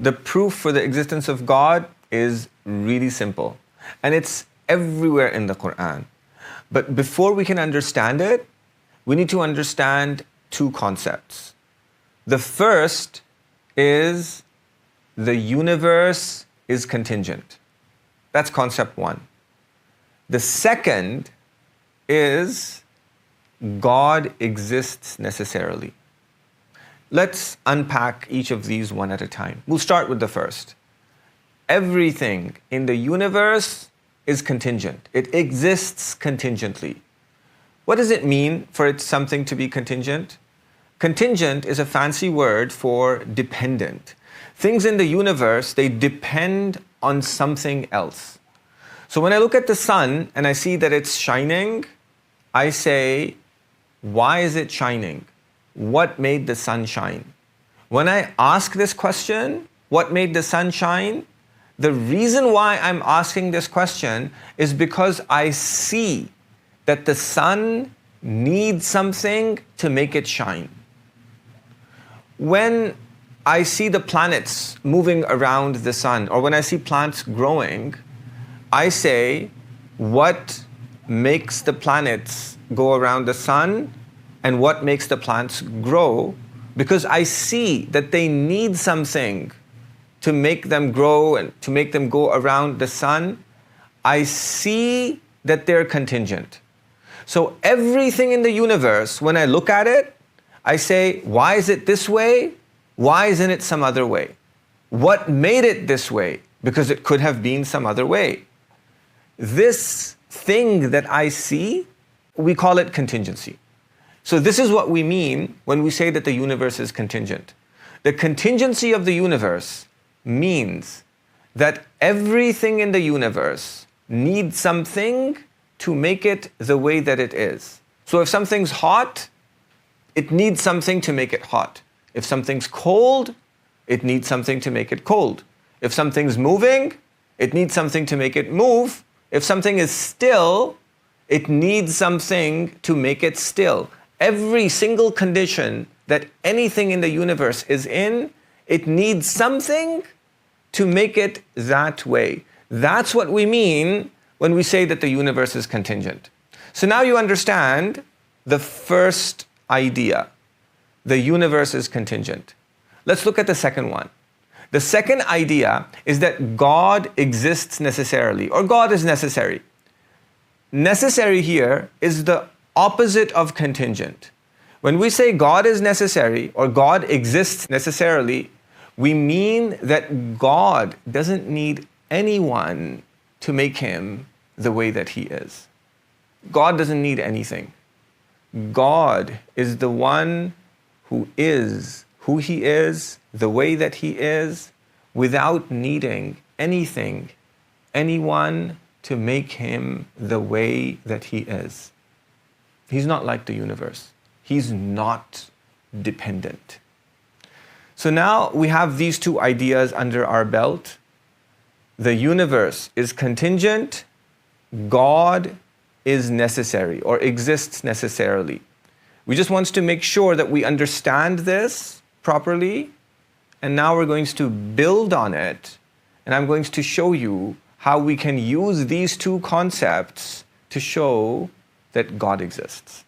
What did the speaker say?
The proof for the existence of God is really simple. And it's everywhere in the Quran. But before we can understand it, we need to understand two concepts. The first is the universe is contingent. That's concept one. The second is God exists necessarily. Let's unpack each of these one at a time. We'll start with the first. Everything in the universe is contingent. It exists contingently. What does it mean for it something to be contingent? Contingent is a fancy word for dependent. Things in the universe, they depend on something else. So when I look at the sun and I see that it's shining, I say, why is it shining? What made the sun shine? When I ask this question, what made the sun shine? The reason why I'm asking this question is because I see that the sun needs something to make it shine. When I see the planets moving around the sun, or when I see plants growing, I say, what makes the planets go around the sun and what makes the plants grow? Because I see that they need something to make them grow and to make them go around the sun. I see that they're contingent. So everything in the universe, when I look at it, I say, why is it this way? Why isn't it some other way? What made it this way? Because it could have been some other way. This thing that I see, we call it contingency. So this is what we mean when we say that the universe is contingent. The contingency of the universe means that everything in the universe needs something to make it the way that it is. So if something's hot, it needs something to make it hot. If something's cold, it needs something to make it cold. If something's moving, it needs something to make it move. If something is still, it needs something to make it still. Every single condition that anything in the universe is in, it needs something to make it that way. That's what we mean when we say that the universe is contingent. So now you understand the first idea. The universe is contingent. Let's look at the second one. The second idea is that God exists necessarily, or God is necessary. Necessary here is the opposite of contingent. When we say God is necessary or God exists necessarily, we mean that God doesn't need anyone to make him the way that he is. God doesn't need anything. God is the one who is who he is, the way that he is, without needing anything, anyone to make him the way that he is. He's not like the universe. He's not dependent. So now we have these two ideas under our belt. The universe is contingent. God is necessary or exists necessarily. We just want to make sure that we understand this properly, and now we're going to build on it, and I'm going to show you how we can use these two concepts to show that God exists.